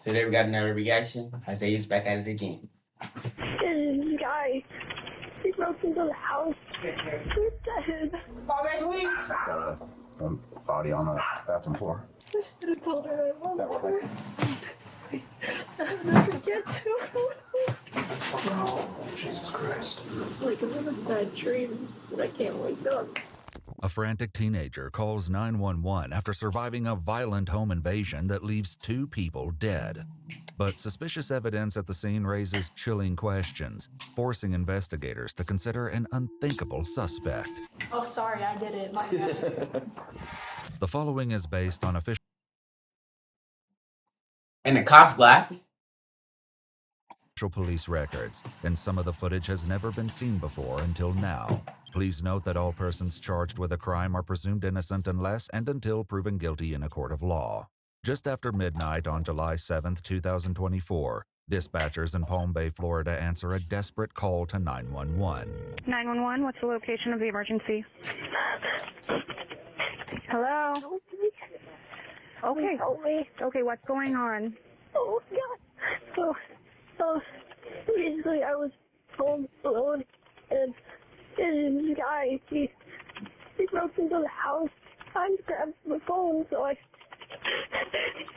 Today we got another reaction. Isaiah's back at it again. This guy, he broke into the house. He's dead. Bobby, please! Got a body on the bathroom floor. I should have told her I love her. I have nothing to get to. Oh, Jesus Christ. It's like I'm in a bad dream, but I can't wake up. A frantic teenager calls 911 after surviving a violent home invasion that leaves 2 people dead. But suspicious evidence at the scene raises chilling questions, forcing investigators to consider an unthinkable suspect. Oh, sorry, I did it. My bad. The following is based on official And the cops laughing. police records, and some of the footage has never been seen before until now. Please note that all persons charged with a crime are presumed innocent unless and until proven guilty in a court of law. Just after midnight on July 7th, 2024, dispatchers in Palm Bay, Florida answer a desperate call to 911. 911, what's the location of the emergency? Hello? Okay. Help me. Okay, what's going on? Oh, God. So, basically, I was home alone, and this guy, he broke into the house. I just grabbed the phone, so I...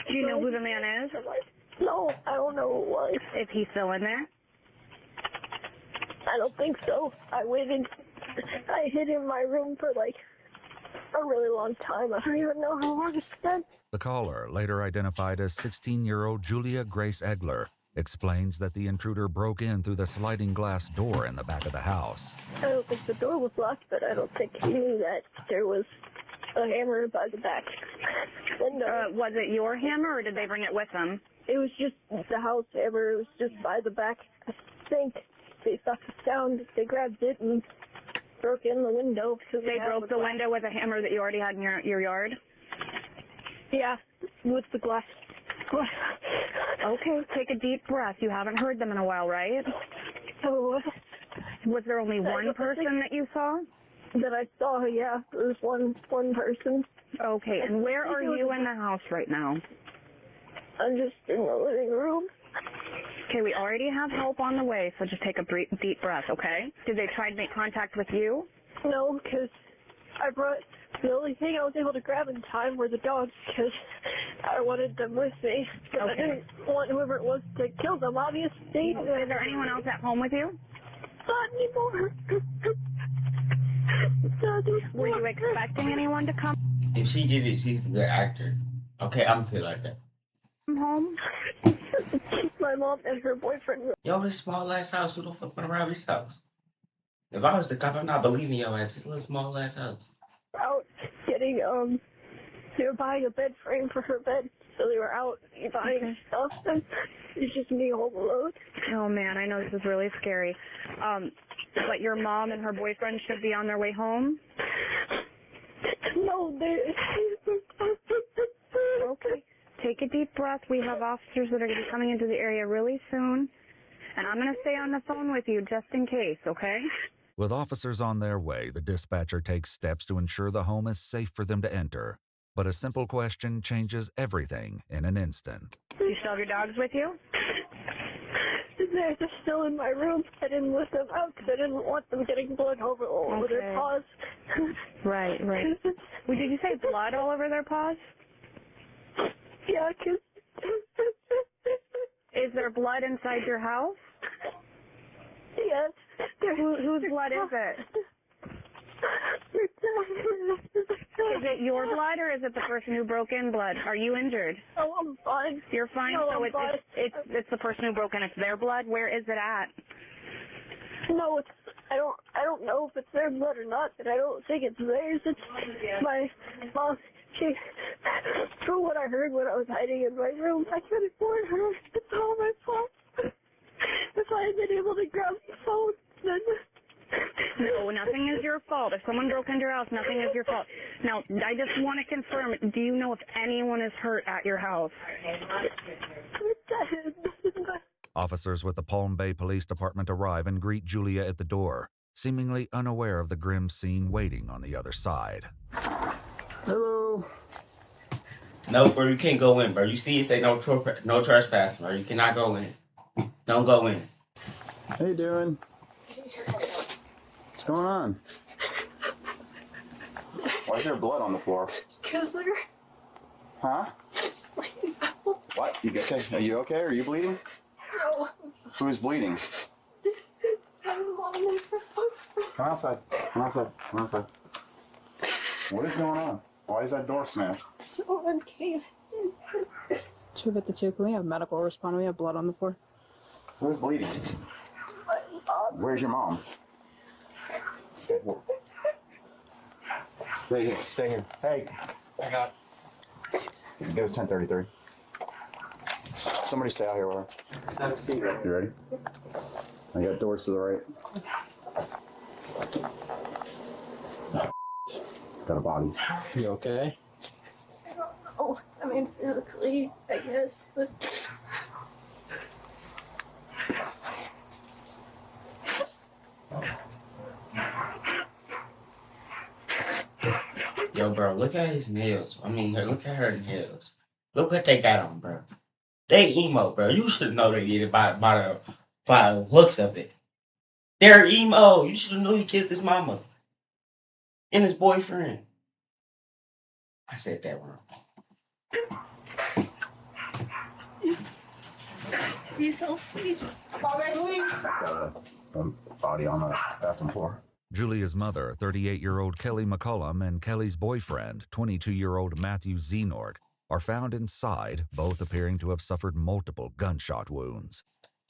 Do you know who the man is? No, I don't know who it was. Is he still in there? I don't think so. I waited. I hid in my room for like a really long time. I don't even know how long it's been. The caller, later identified as 16-year-old Julia Grace Egler, explains that the intruder broke in through the sliding glass door in the back of the house. I don't think the door was locked, but I don't think he knew that there was a hammer by the back window. Was it your hammer, or did they bring it with them? It was just the house hammer. It was just by the back. I think they thought the sound. They grabbed it and broke in the window. They broke the window with a hammer that you already had in your yard? Yeah, with the glass. Okay, take a deep breath. You haven't heard them in a while, right? So, Was there only one person that you saw? that I saw, yeah, there was one person. Okay, and where are you in the house right now? I'm just in the living room. Okay, we already have help on the way, so just take a deep breath, okay? Did they try to make contact with you? No, because I brought, the only thing I was able to grab in time were the dogs, because I wanted them with me. Because I didn't want whoever it was to kill them, obviously. Is there anyone else at home with you? Not anymore. Were you expecting anyone to come If she did it, she's a good actor. Okay, I'm feel like that. home? My mom and her boyfriend. Yo, this small ass house. Who the fuck wanna rob this house? If I was the cop, I'm not believing your ass. This little small ass house. Out getting, they were buying a bed frame for her bed, so they were out buying stuff, and it's just me home alone. Oh man, I know this is really scary. But your mom and her boyfriend should be on their way home? No, they... Okay. Take a deep breath. We have officers that are going to be coming into the area really soon. And I'm going to stay on the phone with you just in case, okay? With officers on their way, the dispatcher takes steps to ensure the home is safe for them to enter. But a simple question changes everything in an instant. Do you still have your dogs with you? They're just still in my room. I didn't let them out because I didn't want them getting blood all over their paws. Right. Well, did you say blood all over their paws? Yeah, because... Is there blood inside your house? Yes. Whose blood is it? Is it your blood or is it the person who broke in blood? Are you injured? Oh, I'm fine. You're fine? No, So I'm fine. it's the person who broke in. It's their blood? Where is it at? No, I don't know if it's their blood or not, but I don't think it's theirs. It's my mom. She, from what I heard when I was hiding in my room, I couldn't warn her. It's all my fault. If I had been able to grab the phone, then... No, nothing is your fault. If someone broke into your house, nothing is your fault. Now, I just want to confirm, do you know if anyone is hurt at your house? Officers with the Palm Bay Police Department arrive and greet Julia at the door, seemingly unaware of the grim scene waiting on the other side. Hello. No, bro, you can't go in, bro. You see it say no trespassing, bro. You cannot go in. Don't go in. How you doing? What's going on? Why is there blood on the floor? Because they're... Huh? What? You okay? Are you okay? Are you bleeding? No. Who's bleeding? Come outside. Come outside. Come outside. What is going on? Why is that door smashed? Someone came. 252, can we have medical respond? We have blood on the floor. Who's bleeding? Where's your mom? Stay here. Stay here. Hey. I got. It was 10:33. Somebody stay out here with her. Have a seat. You ready? I got doors to the right. Got a body. You okay? I don't know. I mean, physically, I guess, but... Yo, bro, look at his nails. I mean, look at her nails. Look what they got on, bro. They emo, bro. You should know they did it by the looks of it. They're emo. You should have known he killed his mama and his boyfriend. I said that wrong. Please help me. Got a body on the bathroom floor. Julia's mother, 38-year-old Kelly McCullum, and Kelly's boyfriend, 22-year-old Matthew Zenork, are found inside, both appearing to have suffered multiple gunshot wounds.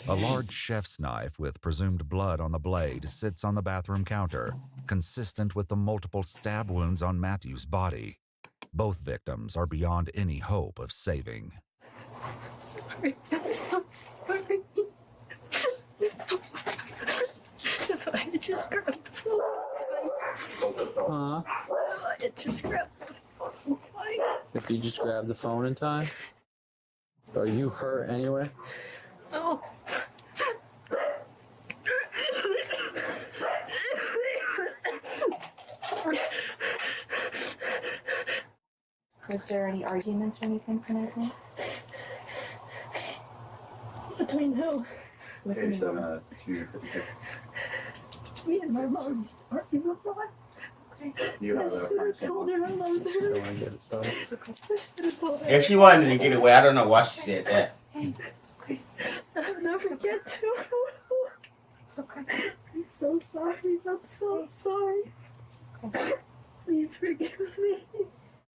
A large chef's knife with presumed blood on the blade sits on the bathroom counter, consistent with the multiple stab wounds on Matthew's body. Both victims are beyond any hope of saving. Sorry. I'm so sorry. If I had just grabbed the phone. Huh? I had just grabbed the phone. If you just grab the phone in time? Are you hurt anyway? No. Was there any arguments or anything tonight? Between who? Page 7, 252. Me and my mom used to argue a lot. You have a crime scene Told her I loved Don't her. want to get it started. It's okay. I should have told her. If she wanted to get away, I don't know why she said that. It's okay. I'll never get to. It's okay. I'm so sorry. I'm so sorry. It's okay. Please forgive me.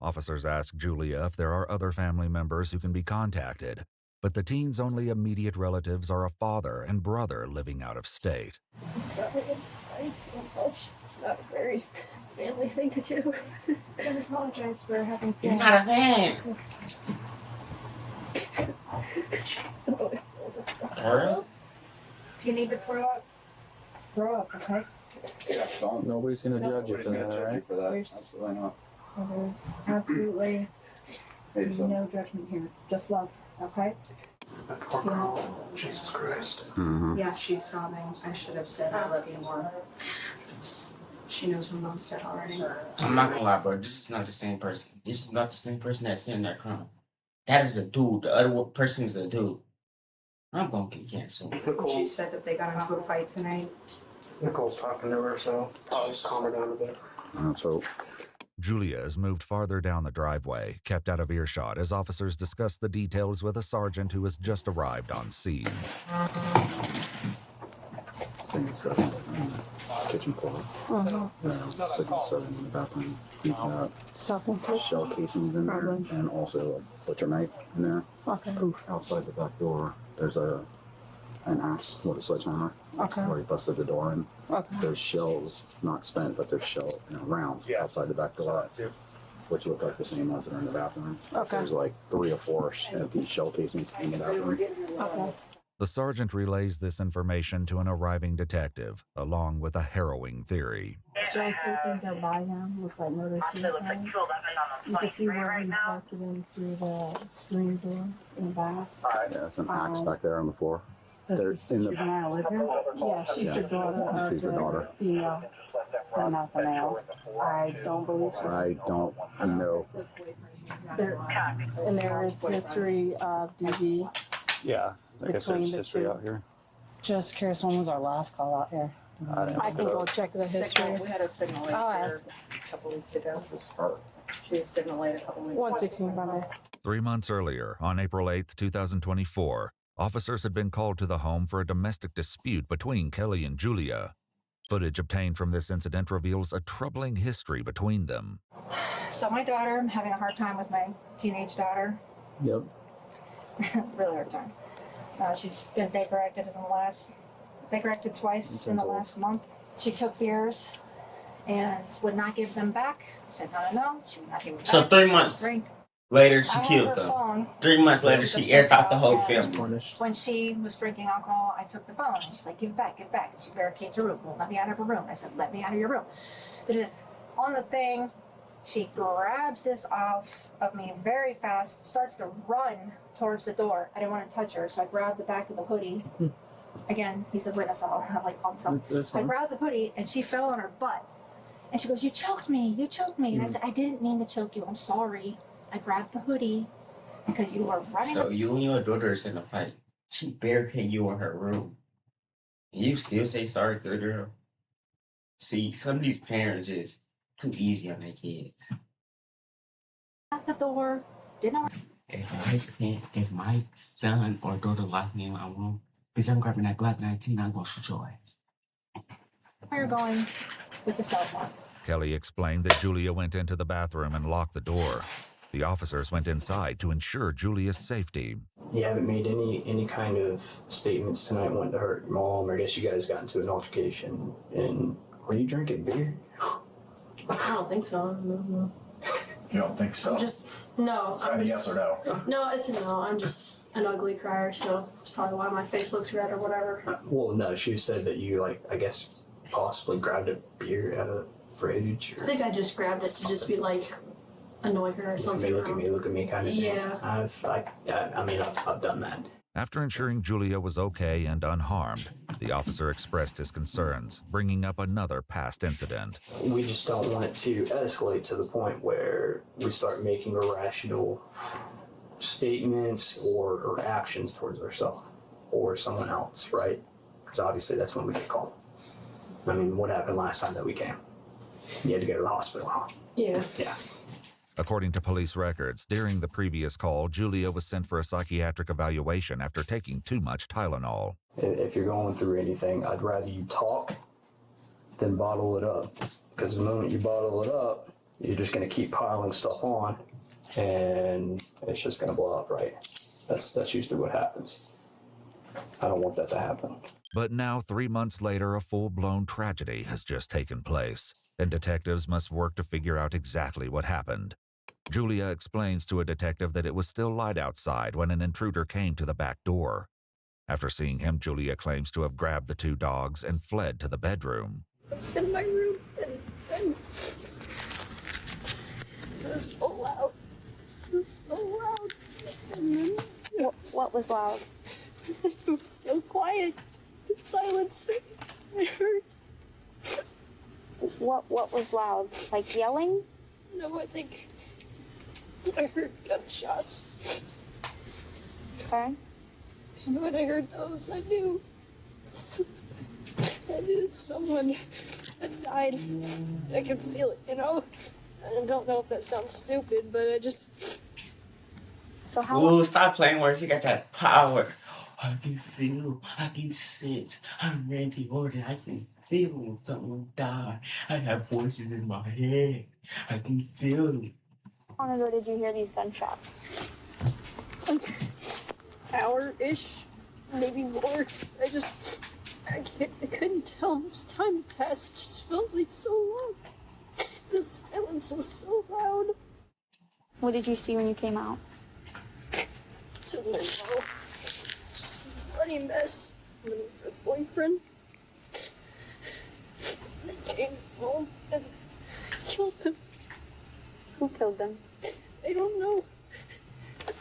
Officers ask Julia if there are other family members who can be contacted, but the teen's only immediate relatives are a father and brother living out of state. I'm sorry. I'm sorry so much. It's not a very manly thing to do. I apologize for having You're feelings. not a fan. Girl? If you need to throw up, okay? Yeah, don't. Nobody's going to judge you Nobody's for gonna that, judge you right? for that. There's- Absolutely not. There's absolutely Hey, so. no judgment here. Just love, okay? Jesus Christ. Mm-hmm. Yeah, she's sobbing. I should have said I love you more. She knows her mom's dead already. I'm not gonna lie, bro. This is not the same person. This is not the same person that's in that crime. That is a dude. The other person is a dude. I'm gonna get canceled. She said that they got into a fight tonight. Nicole's talking to her, so probably just calm her down a bit. Let's hope. Julia is moved farther down the driveway, kept out of earshot as officers discuss the details with a sergeant who has just arrived on scene. Kitchen floor. In the bathroom. He's got shell casings in there and also a butcher knife in there. Okay. Outside the back door, there's an axe with a sledgehammer. Okay. Where he busted the door in. Okay. There's shells, not spent, but there's rounds outside the back door, which look like the same ones that are in the bathroom. Okay. There's like 3 or 4 empty shell casings in the bathroom. Okay. The sergeant relays this information to an arriving detective, along with a harrowing theory. Shell casings are by him. Looks like murder suicide. You can see where he busted in through the screen door in the back. Yeah, there's an axe back there on the floor. They're She's in the. juvenile living? Yeah, she's the daughter of She's the daughter. female, but not the male. I don't believe so. I don't know. And there is history of DV. Yeah, I guess Between there's the history two. out here. Just curious, when was our last call out here? I can go check the history. We had a signal late I'll here ask. a couple weeks ago. She was signal late a couple weeks ago. 116 by the 3 months earlier, on April 8, 2024, officers had been called to the home for a domestic dispute between Kelly and Julia. Footage obtained from this incident reveals a troubling history between them. So my daughter, I'm having a hard time with my teenage daughter. Yep. Really hard time. She's been Baker-acted twice in the last month. She took beers and would not give them back. I said, no. She would not give them back. So 3 months Drink. later, she I have killed her them. phone. 3 months later, she aired out the whole film. When she was drinking alcohol, I took the phone. And she's like, give it back. And she barricades her room. Won't let me out of her room. I said, let me out of your room. On the thing, she grabs this off of me very fast, starts to run towards the door. I didn't want to touch her, so I grabbed the back of the hoodie. Again, he's a witness. I'm like, I grabbed the hoodie, and she fell on her butt. And she goes, you choked me. And I said, I didn't mean to choke you. I'm sorry. I grabbed the hoodie because you were running. So you and your daughter is in a fight. She barricaded you in her room. And you still say sorry to the girl? See, some of these parents is too easy on their kids. At the door, didn't. If my son or daughter locked me in my room, because I'm grabbing that Glock 19, I'm going to shoot your ass. We're going with the cell phone. Kelly explained that Julia went into the bathroom and locked the door. The officers went inside to ensure Julia's safety. You haven't made any kind of statements tonight wanting to hurt your mom, or I guess you guys got into an altercation. And were you drinking beer? I don't think so. No. You don't think so? No. It's a yes or no? No, it's a no. I'm just an ugly crier, so that's probably why my face looks red or whatever. Well, no, she said that you, I guess, possibly grabbed a beer out of the fridge. I think I just grabbed it to just be annoy her or something. Look at me kind of thing. Yeah. I've done that. After ensuring Julia was okay and unharmed, the officer expressed his concerns, bringing up another past incident. We just don't want it to escalate to the point where we start making irrational statements or actions towards ourselves or someone else, right? Because obviously that's when we get called. I mean, what happened last time that we came? You had to go to the hospital, huh? Yeah. According to police records, during the previous call, Julia was sent for a psychiatric evaluation after taking too much Tylenol. If you're going through anything, I'd rather you talk than bottle it up. Because the moment you bottle it up, you're just going to keep piling stuff on, and it's just going to blow up, right? That's usually what happens. I don't want that to happen. But now, 3 months later, a full-blown tragedy has just taken place, and detectives must work to figure out exactly what happened. Julia explains to a detective that it was still light outside when an intruder came to the back door. After seeing him, Julia claims to have grabbed the two dogs and fled to the bedroom. I was in my room and it was so loud. It was so loud. And then what was loud? It was so quiet. The silence. I heard. What was loud? Like yelling? No, I think I heard gunshots. Okay. And when I heard those, I knew someone had died. I could feel it, I don't know if that sounds stupid, but I just... So how... Ooh, stop playing words. You got that power. I can feel, I can sense. I'm Randy Orton. I can feel when someone died. I have voices in my head. I can feel it. How long ago did you hear these gunshots? Hour-ish, maybe more. I couldn't tell how much time passed. It just felt like so long. The silence was so loud. What did you see when you came out? Sitting there, just a bloody mess. And then her boyfriend. They came home and killed them. Who killed them? I don't know.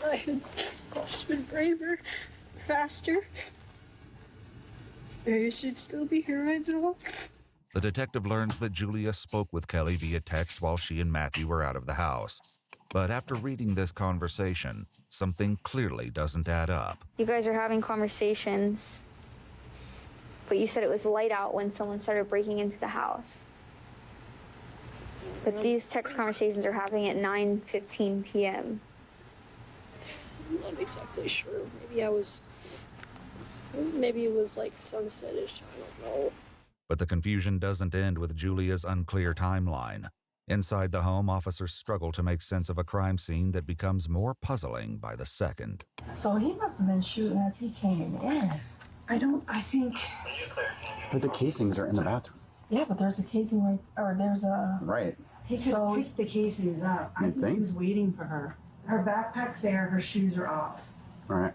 I had just been braver, faster. I should still be here right now. The detective learns that Julia spoke with Kelly via text while she and Matthew were out of the house. But after reading this conversation, something clearly doesn't add up. You guys are having conversations, but you said it was light out when someone started breaking into the house. But these text conversations are happening at 9:15 p.m. I'm not exactly sure. Maybe it was like sunset-ish, I don't know. But the confusion doesn't end with Julia's unclear timeline. Inside the home, officers struggle to make sense of a crime scene that becomes more puzzling by the second. So he must have been shooting as he came in. I think. But the casings are in the bathroom. Yeah, but there's a casing there's a. Right. He could have picked the casings up. I think he was waiting for her. Her backpack's there, her shoes are off. Right.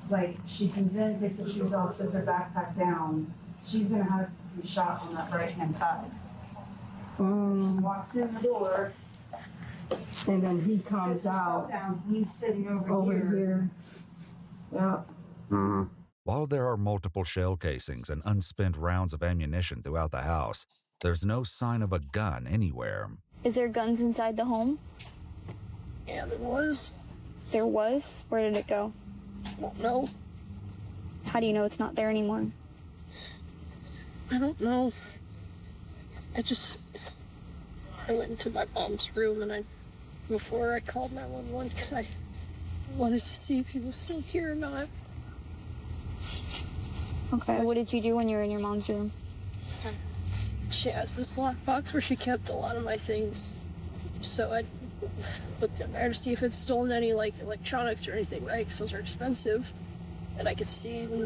Like, she comes in, takes the shoes off, sets her backpack down. She's gonna have to be shot on that right-hand side. Walks in the door. And then he comes out. Down. He's sitting over here. Yeah. Mm-hmm. While there are multiple shell casings and unspent rounds of ammunition throughout the house, there's no sign of a gun anywhere. Is there guns inside the home? Yeah, there was. There was? Where did it go? I don't know. How do you know it's not there anymore? I don't know. I went into my mom's room and before I called 911 because I wanted to see if he was still here or not. Okay, what did you do when you were in your mom's room? She has this lockbox where she kept a lot of my things. So I looked in there to see if it's stolen any like electronics or anything, right? Because those are expensive. And I could see in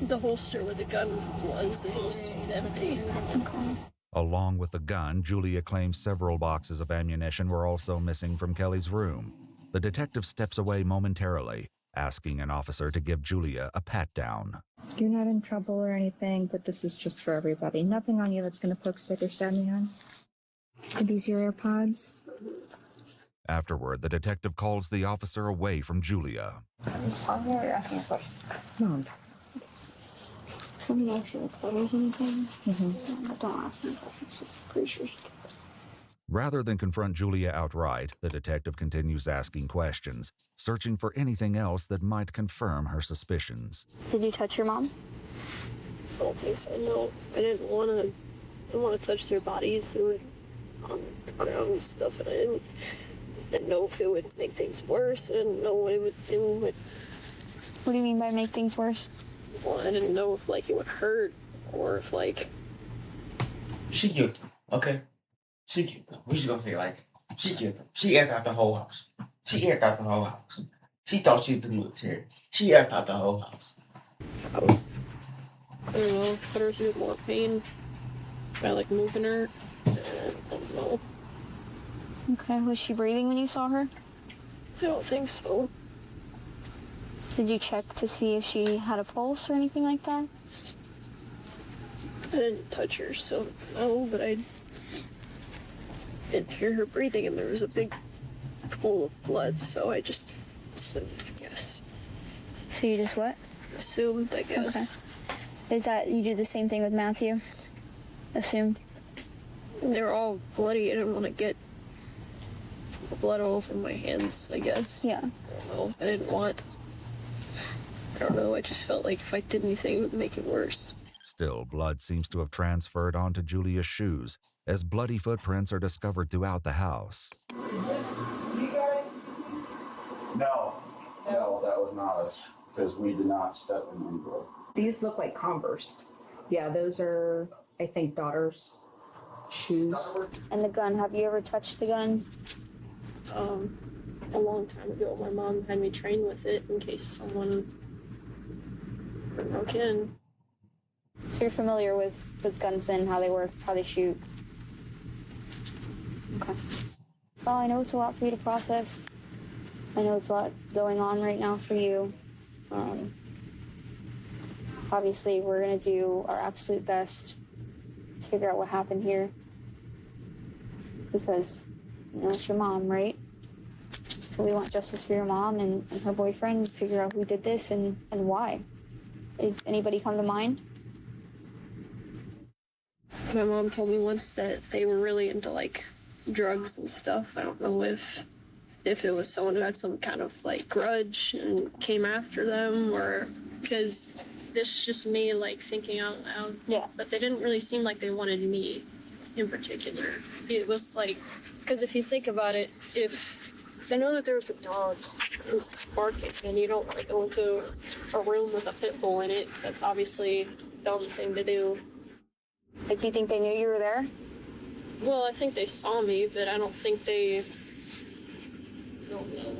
the holster where the gun was, it was empty. Okay. Along with the gun, Julia claims several boxes of ammunition were also missing from Kelly's room. The detective steps away momentarily, asking an officer to give Julia a pat-down. You're not in trouble or anything, but this is just for everybody. Nothing on you that's going to poke, stick, or stab me on. Are these your AirPods? Afterward, the detective calls the officer away from Julia. I'm just talking or you're asking a question? No. Something actually photos or anything? Don't ask me questions, just pretty sure. Rather than confront Julia outright, the detective continues asking questions, searching for anything else that might confirm her suspicions. Did you touch your mom? I don't think so, no. I didn't want to touch their bodies. They were on the ground and stuff, and I didn't know if it would make things worse. I didn't know what it would do. What do you mean by make things worse? Well, I didn't know if, it would hurt, or if, She killed them, okay? She killed them. We just gonna say it like that. She killed them. She aired out the whole house. She aired out the whole house. She thought she was the military. She aired out the whole house. I don't know, put her through more pain by, moving her. I don't know. Okay, was she breathing when you saw her? I don't think so. Did you check to see if she had a pulse or anything like that? I didn't touch her, so no, but I didn't hear her breathing, and there was a big pool of blood, so I just assumed, I guess. So you just what? Assumed, I guess. Okay. Is that, you did the same thing with Matthew? Assumed? They were all bloody. I didn't want to get blood all over my hands, I guess. Yeah. I don't know. I don't know. I just felt like if I did anything, it would make it worse. Still, blood seems to have transferred onto Julia's shoes, as bloody footprints are discovered throughout the house. Is this you guys? No, that was not us, because we did not step in any blood. These look like Converse. Yeah, those are, I think, daughter's shoes. And the gun, have you ever touched the gun? A long time ago, my mom had me train with it in case someone broke in. So you're familiar with guns and how they work, how they shoot? Okay. Well, I know it's a lot for you to process. I know it's a lot going on right now for you. Obviously, we're going to do our absolute best to figure out what happened here. Because, it's your mom, right? So we want justice for your mom and her boyfriend, figure out who did this and why. Is anybody come to mind? My mom told me once that they were really into, drugs and stuff. I don't know if it was someone who had some kind of like grudge and came after them, or because this is just me like thinking out loud. Yeah. But they didn't really seem like they wanted me in particular. It was like, because if you think about it, I know that there was dogs and stuff barking, and you don't like go into a room with a pit bull in it. That's obviously a dumb thing to do. Like, do you think they knew you were there? Well, I think they saw me, but I don't think they. I don't know.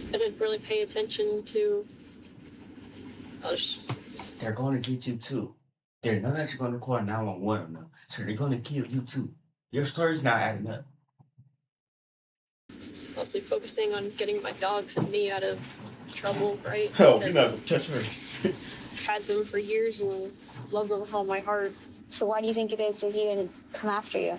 I didn't really pay attention to. They're going to get you too. They know that you're going to call 911 now, so they're going to kill you too. Your story's not adding up. Mostly focusing on getting my dogs and me out of trouble, right? Oh, you're not going to touch her. Had them for years and loved them with all my heart. So why do you think it is that he didn't come after you?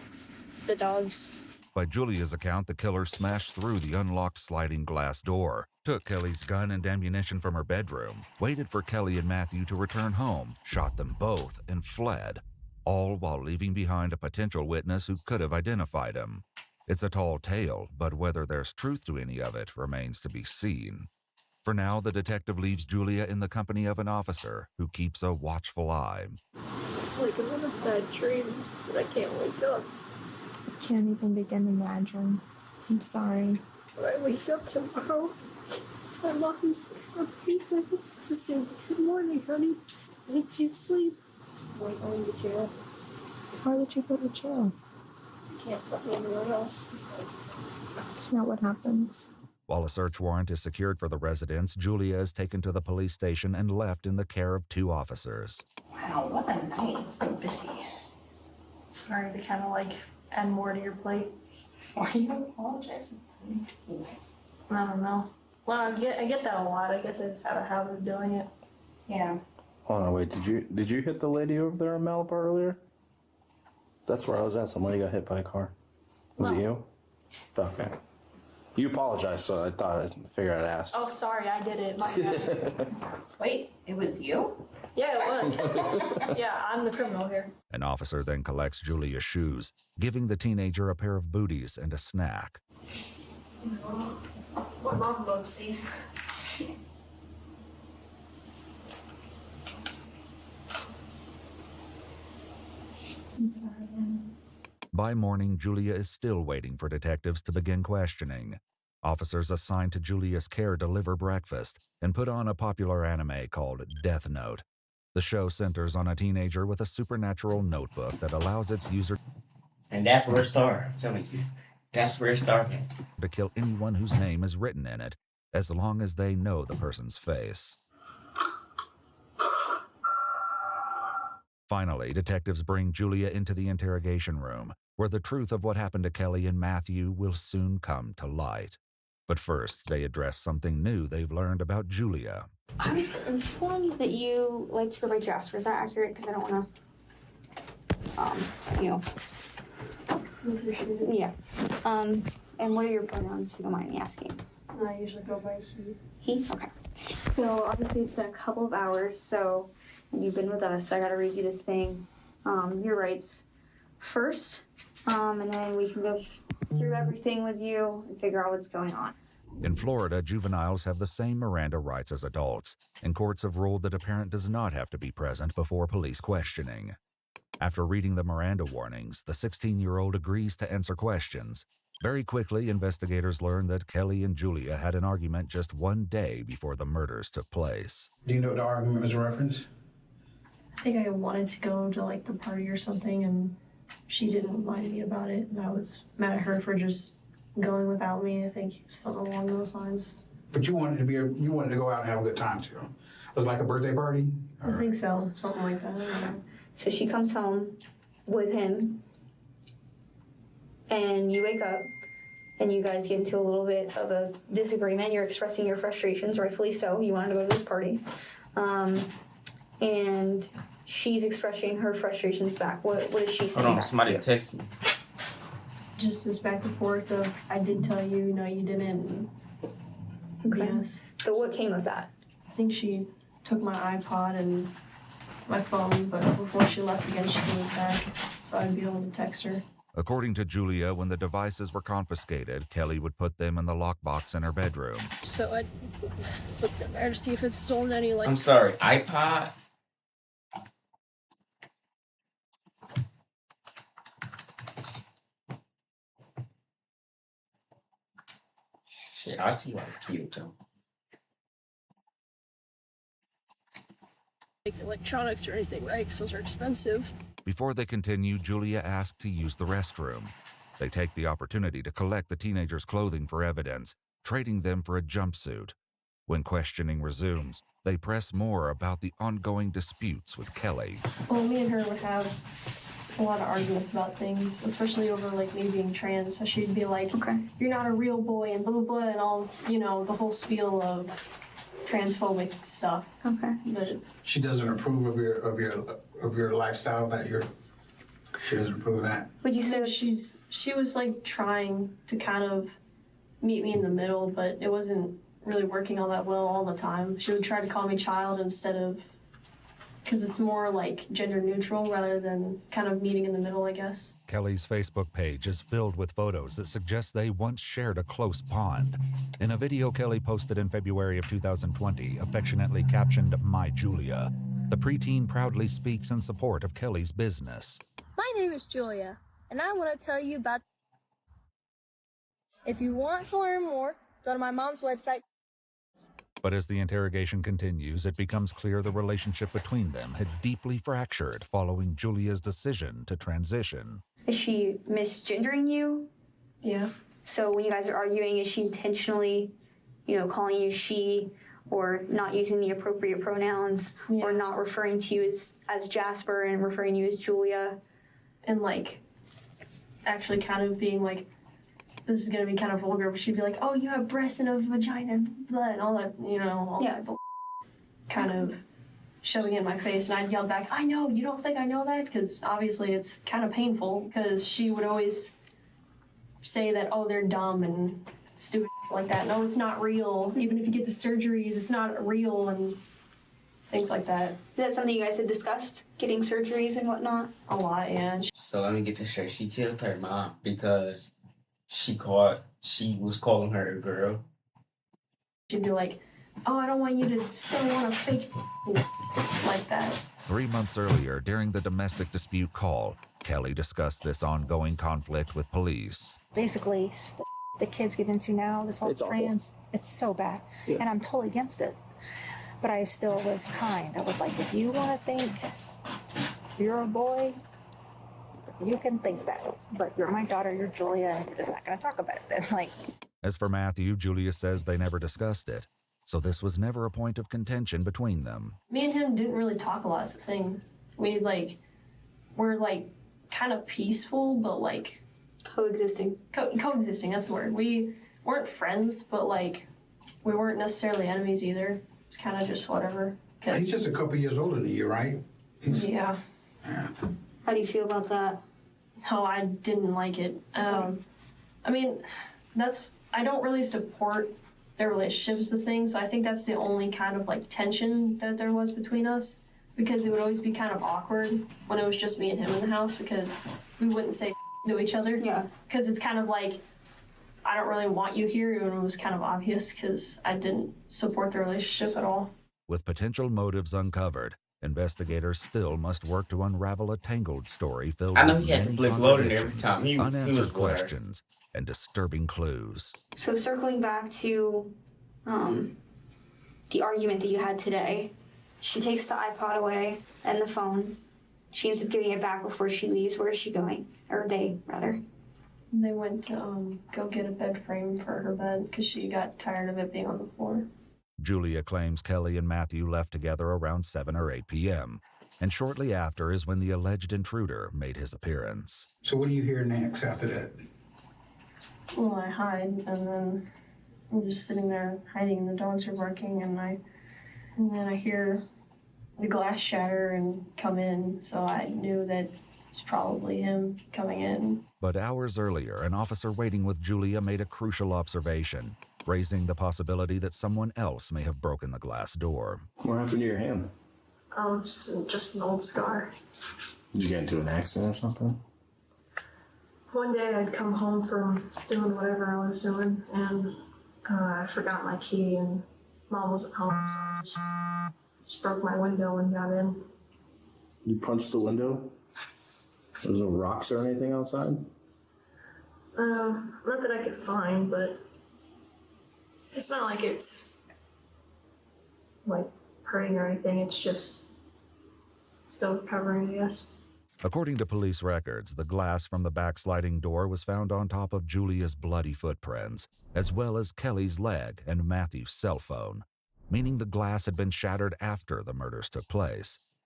The dogs. By Julia's account, the killer smashed through the unlocked sliding glass door, took Kelly's gun and ammunition from her bedroom, waited for Kelly and Matthew to return home, shot them both, and fled, all while leaving behind a potential witness who could have identified him. It's a tall tale, but whether there's truth to any of it remains to be seen. For now, the detective leaves Julia in the company of an officer who keeps a watchful eye. It's like another bad dream, but I can't wake up. I can't even begin to imagine. I'm sorry. When I wake up tomorrow, my mom's to say, "Good morning, honey. Did you sleep?" I'm going to jail. Why would you go to jail? I can't fuck anywhere else. That's not what happens. While a search warrant is secured for the residence, Julia is taken to the police station and left in the care of 2 officers. Wow, what a night. It's been busy. Sorry to kind of like add more to your plate. Why are you apologizing? I don't know. Well, I get that a lot. I guess I just have a habit of doing it. Yeah. Hold on, wait. Did you hit the lady over there in Malibu earlier? That's where I was at. Somebody got hit by a car. Was it you? Okay. You apologized, so I figured I'd ask. Oh, sorry, I did it. My bad. Wait, it was you? Yeah, it was. Yeah, I'm the criminal here. An officer then collects Julia's shoes, giving the teenager a pair of booties and a snack. My mom loves these. I'm sorry, Anna. By morning, Julia is still waiting for detectives to begin questioning. Officers assigned to Julia's care deliver breakfast and put on a popular anime called Death Note. The show centers on a teenager with a supernatural notebook that allows its user... And that's where it started, I'm telling you. That's where it started. ...to kill anyone whose name is written in it, as long as they know the person's face. Finally, detectives bring Julia into the interrogation room, where the truth of what happened to Kelly and Matthew will soon come to light. But first, they address something new they've learned about Julia. I was informed that you like to go by Jasper. Is that accurate? Because I don't want to, Yeah. And what are your pronouns, if you don't mind me asking? I usually go by he. He? Okay. So obviously it's been a couple of hours, so you've been with us, so I gotta read you this thing. Your rights first, and then we can go through everything with you and figure out what's going on. In Florida, juveniles have the same Miranda rights as adults, and courts have ruled that a parent does not have to be present before police questioning. After reading the Miranda warnings, the 16-year-old agrees to answer questions. Very quickly, investigators learn that Kelly and Julia had an argument just one day before the murders took place. Do you know what the argument was a reference? I think I wanted to go to like the party or something, and she didn't remind me about it, and I was mad at her for just going without me. I think something along those lines. But you wanted to go out and have a good time too. It was like a birthday party? I think so, something like that. I don't know. So she comes home with him, and you wake up, and you guys get into a little bit of a disagreement. You're expressing your frustrations, rightfully so. You wanted to go to this party. And she's expressing her frustrations back. What is she saying? Hold on, somebody text me. Just this back and forth of, I did tell you, no, you didn't. Okay. Yes. So what came of that? I think she took my iPod and my phone, but before she left again, she gave it back, so I'd be able to text her. According to Julia, when the devices were confiscated, Kelly would put them in the lockbox in her bedroom. So I looked in there to see if it's stolen any, like... I'm sorry, iPod? Shit, I see why you killed him. Like electronics or anything, right? Because those are expensive. Before they continue, Julia asked to use the restroom. They take the opportunity to collect the teenager's clothing for evidence, trading them for a jumpsuit. When questioning resumes, they press more about the ongoing disputes with Kelly. Well, me and her would have a lot of arguments about things, especially over like me being trans. So she'd be like, "Okay, you're not a real boy," and blah blah blah, and all, you know, the whole spiel of transphobic stuff. Okay. But She doesn't approve of your lifestyle. She doesn't approve of that. would you say she was like trying to kind of meet me in the middle, but it wasn't really working all that well all the time. She would try to call me child instead of, because it's more like gender neutral rather than kind of meeting in the middle, I guess. Kelly's Facebook page is filled with photos that suggest they once shared a close bond. In a video Kelly posted in February of 2020, affectionately captioned, "My Julia," the preteen proudly speaks in support of Kelly's business. My name is Julia, and I want to tell you about... If you want to learn more, go to my mom's website. But as the interrogation continues, it becomes clear the relationship between them had deeply fractured following Julia's decision to transition. Is she misgendering you? Yeah. So when you guys are arguing, is she intentionally, calling you she, or not using the appropriate pronouns, or not referring to you as Jasper and referring to you as Julia? And like, actually kind of being like, this is gonna be kind of vulgar, but she'd be like, "Oh, you have breasts and a vagina and blood," and all that, all that kind of shoving it in my face. And I'd yell back, "I know, you don't think I know that?" Because obviously it's kind of painful, because she would always say that, "Oh, they're dumb and stupid like that. No, it's not real. Even if you get the surgeries, it's not real," and things like that. Is that something you guys had discussed, getting surgeries and whatnot? A lot, yeah. So let me get this straight. She killed her mom because she was calling her a girl. She'd be like, "Oh, I don't want you to sew on a fake," like that. 3 months earlier, during the domestic dispute call, Kelly discussed this ongoing conflict with police. Basically, the kids get into now, this whole trans, it's so bad. Yeah. And I'm totally against it. But I still was kind. I was like, if you want to think you're a boy, you can think that. But you're my daughter, you're Julia, and we're just not going to talk about it then. As for Matthew, Julia says they never discussed it, so this was never a point of contention between them. Me and him didn't really talk a lot of things. We're kind of peaceful, but coexisting. Coexisting, that's the word. We weren't friends, but we weren't necessarily enemies either. It's kind of just whatever. He's just a couple years older than you, right? Yeah. How do you feel about that? No, I didn't like it. I mean, I don't really support their relationship is the thing, so I think that's the only kind of tension that there was between us, because it would always be kind of awkward when it was just me and him in the house, because we wouldn't say to each other. Yeah. Because it's kind of like, I don't really want you here, and it was kind of obvious because I didn't support the relationship at all. With potential motives uncovered, investigators still must work to unravel a tangled story filled with he had to many blip loaded every contradictions, time. He unanswered was aware. questions, and disturbing clues. So circling back to the argument that you had today, she takes the iPod away and the phone. She ends up giving it back before she leaves. Where is she going? Or they, rather. They went to go get a bed frame for her bed because she got tired of it being on the floor. Julia claims Kelly and Matthew left together around 7 or 8 p.m., and shortly after is when the alleged intruder made his appearance. So what do you hear next after that? Well, I hide, and then I'm just sitting there hiding, and the dogs are barking, and then I hear the glass shatter and come in, so I knew that it's probably him coming in. But hours earlier, an officer waiting with Julia made a crucial observation, raising the possibility that someone else may have broken the glass door. What happened to your hand? Just an old scar. Did you get into an accident or something? one day I'd come home from doing whatever I was doing, and I forgot my key, and Mom wasn't home, so I just broke my window and got in. You punched the window? There's no rocks or anything outside? Not that I could find, but it's not like it's like hurting or anything. It's just still recovering, I guess. According to police records, the glass from the backsliding door was found on top of Julia's bloody footprints, as well as Kelly's leg and Matthew's cell phone, meaning the glass had been shattered after the murders took place.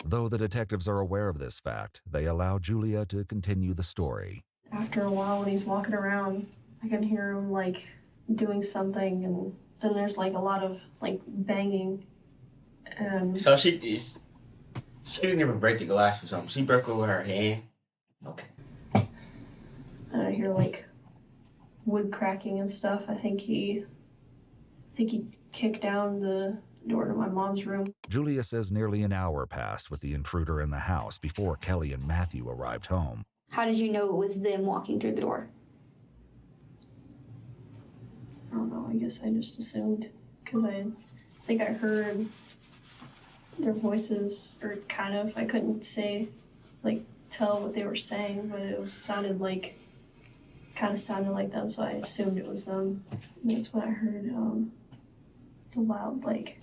Though the detectives are aware of this fact, they allow Julia to continue the story. After a while, when he's walking around, I can hear him like doing something, and then there's like a lot of like banging. So she didn't even break the glass or something. She broke over her hand. Okay. And I hear like wood cracking and stuff. I think he kicked down the door to my mom's room. Julia says nearly an hour passed with the intruder in the house before Kelly and Matthew arrived home. How did you know it was them walking through the door? I don't know, I guess I just assumed, because I think I heard their voices, or kind of, I couldn't tell what they were saying, but it sounded like them, so I assumed it was them. And that's when I heard the loud, like,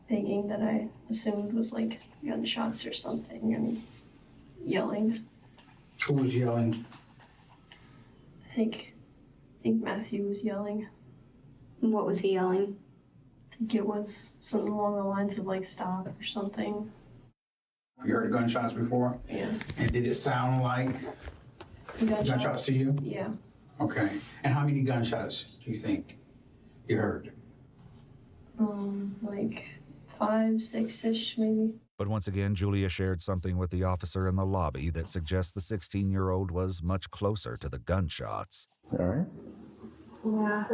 banging that I assumed was, like, gunshots or something, and yelling. Who was yelling? I think Matthew was yelling. And what was he yelling? I think it was something along the lines of like stop or something. You heard gunshots before? Yeah. And did it sound like gunshots to you? Yeah. Okay. And how many gunshots do you think you heard? Like 5, 6-ish maybe. But once again, Julia shared something with the officer in the lobby that suggests the 16-year-old was much closer to the gunshots. All right. Yeah,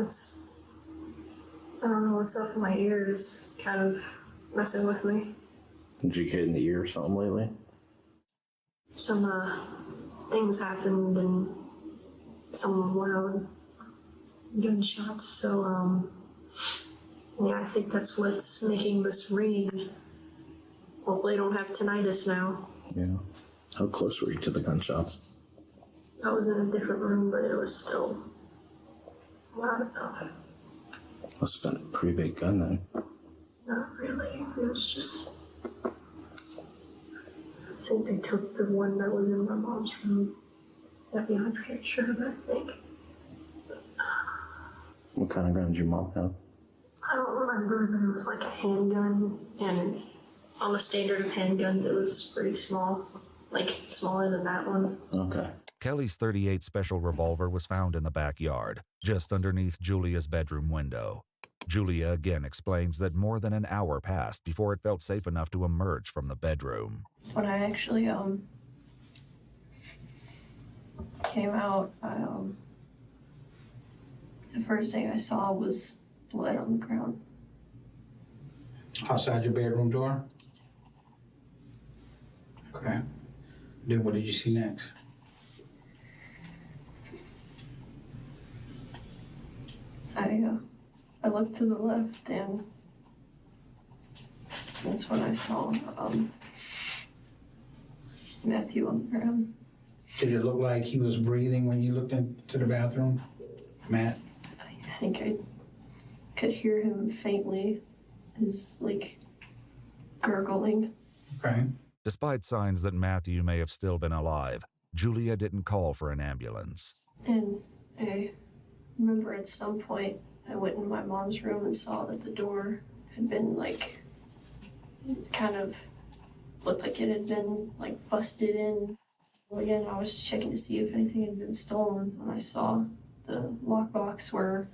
I don't know what's up in my ears, kind of messing with me. Did you get in the ear or something lately? Some things happened and some loud gunshots, so yeah, I think that's what's making this ringing. Hopefully I don't have tinnitus now. Yeah. How close were you to the gunshots? I was in a different room, but it was still loud enough. Must have been a pretty big gun then. Not really. It was just... I think they took the one that was in my mom's room. I'd be 100% sure, but I think... What kind of gun did your mom have? I don't remember, but it was like a handgun, and on the standard of handguns, it was pretty small. Like, smaller than that one. Okay. Kelly's .38 special revolver was found in the backyard, just underneath Julia's bedroom window. Julia again explains that more than an hour passed before it felt safe enough to emerge from the bedroom. When I actually came out, the first thing I saw was blood on the ground. Outside your bedroom door? Okay. Then what did you see next? I looked to the left, and that's when I saw Matthew on the ground. Did it look like he was breathing when you looked into the bathroom, Matt? I think I could hear him faintly, his like gurgling. Okay. Despite signs that Matthew may have still been alive, Julia didn't call for an ambulance. And I remember at some point I went in my mom's room and saw that the door had been like, kind of looked like it had been like busted in. Again, I was checking to see if anything had been stolen, and I saw the lockbox where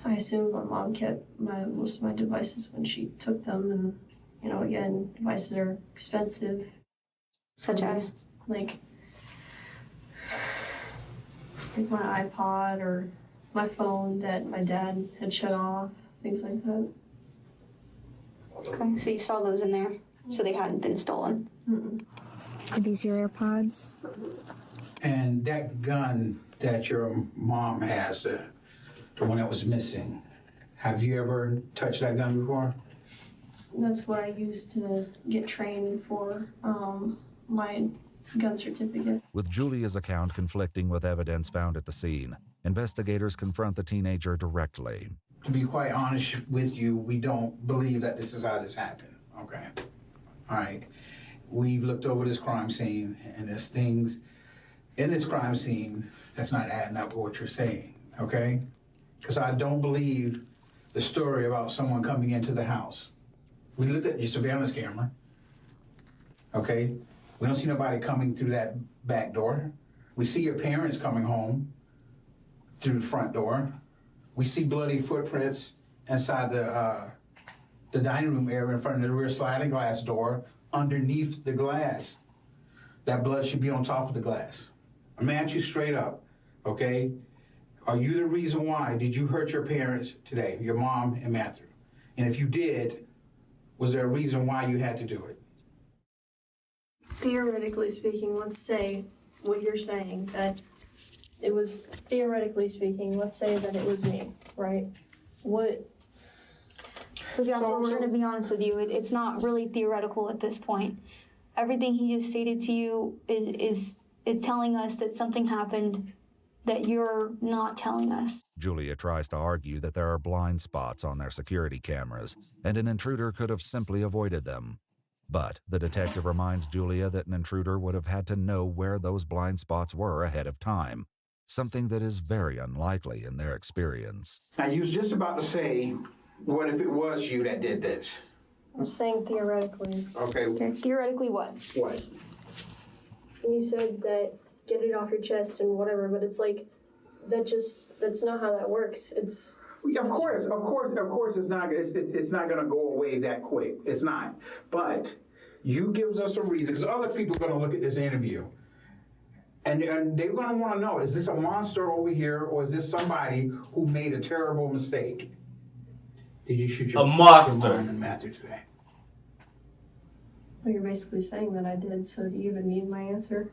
I assumed my mom kept most of my devices when she took them, and you know, again, devices are expensive. Such as? Like my iPod or my phone that my dad had shut off, things like that. Okay, so you saw those in there, so they hadn't been stolen. Mm-mm. Are these your AirPods? And that gun that your mom has, the one that was missing, have you ever touched that gun before? That's what I used to get trained for my gun certificate. With Julia's account conflicting with evidence found at the scene, investigators confront the teenager directly. To be quite honest with you, we don't believe that this is how this happened, okay? All right. We've looked over this crime scene, and there's things in this crime scene that's not adding up with what you're saying, okay? Because I don't believe the story about someone coming into the house. We looked at your surveillance camera, okay? We don't see nobody coming through that back door. We see your parents coming home through the front door. We see bloody footprints inside the dining room area in front of the rear sliding glass door underneath the glass. That blood should be on top of the glass. I'm gonna ask you straight up, okay? Are you the reason why did you hurt your parents today, your mom and Matthew? And if you did, was there a reason why you had to do it? Theoretically speaking, let's say what you're saying, that it was, theoretically speaking, let's say that it was me, right? What? So Jasper, we're going to be honest with you. It's not really theoretical at this point. Everything he just stated to you is telling us that something happened that you're not telling us. Julia tries to argue that there are blind spots on their security cameras, and an intruder could have simply avoided them. But the detective reminds Julia that an intruder would have had to know where those blind spots were ahead of time, something that is very unlikely in their experience. Now, you was just about to say, what if it was you that did this? I'm saying theoretically. Okay. Theoretically what? What? You said that get it off your chest and whatever, but it's like, that's not how that works. It's... Of course, it's not going to go away that quick. It's not. But you gives us a reason, because other people are going to look at this interview, and they're going to want to know, is this a monster over here, or is this somebody who made a terrible mistake? Did you shoot your monster and Matthew today? Well, you're basically saying that I did, so do you even need my answer?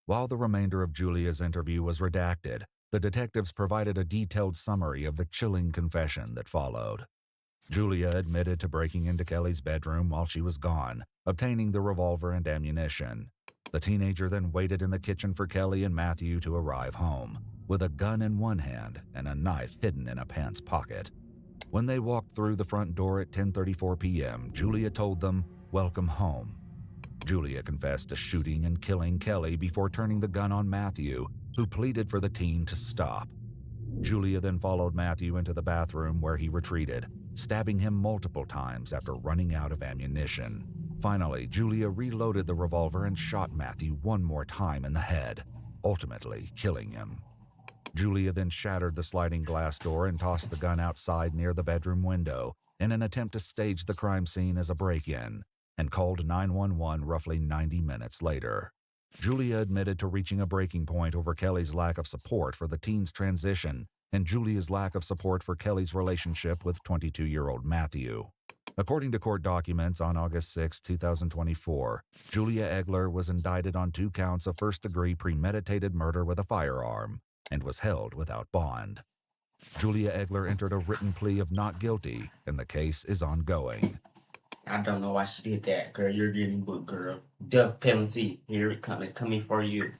While the remainder of Julia's interview was redacted, the detectives provided a detailed summary of the chilling confession that followed. Julia admitted to breaking into Kelly's bedroom while she was gone, obtaining the revolver and ammunition. The teenager then waited in the kitchen for Kelly and Matthew to arrive home, with a gun in one hand and a knife hidden in a pants pocket. When they walked through the front door at 10:34 p.m., Julia told them, "Welcome home." Julia confessed to shooting and killing Kelly before turning the gun on Matthew, who pleaded for the teen to stop. Julia then followed Matthew into the bathroom where he retreated, stabbing him multiple times after running out of ammunition. Finally, Julia reloaded the revolver and shot Matthew one more time in the head, ultimately killing him. Julia then shattered the sliding glass door and tossed the gun outside near the bedroom window in an attempt to stage the crime scene as a break-in, and called 911 roughly 90 minutes later. Julia admitted to reaching a breaking point over Kelly's lack of support for the teen's transition and Julia's lack of support for Kelly's relationship with 22-year-old Matthew. According to court documents on August 6, 2024, Julia Egler was indicted on 2 counts of first-degree premeditated murder with a firearm and was held without bond. Julia Egler entered a written plea of not guilty, and the case is ongoing. I don't know why she did that, girl. You're getting booked, girl. Death penalty. Here it comes. It's coming for you.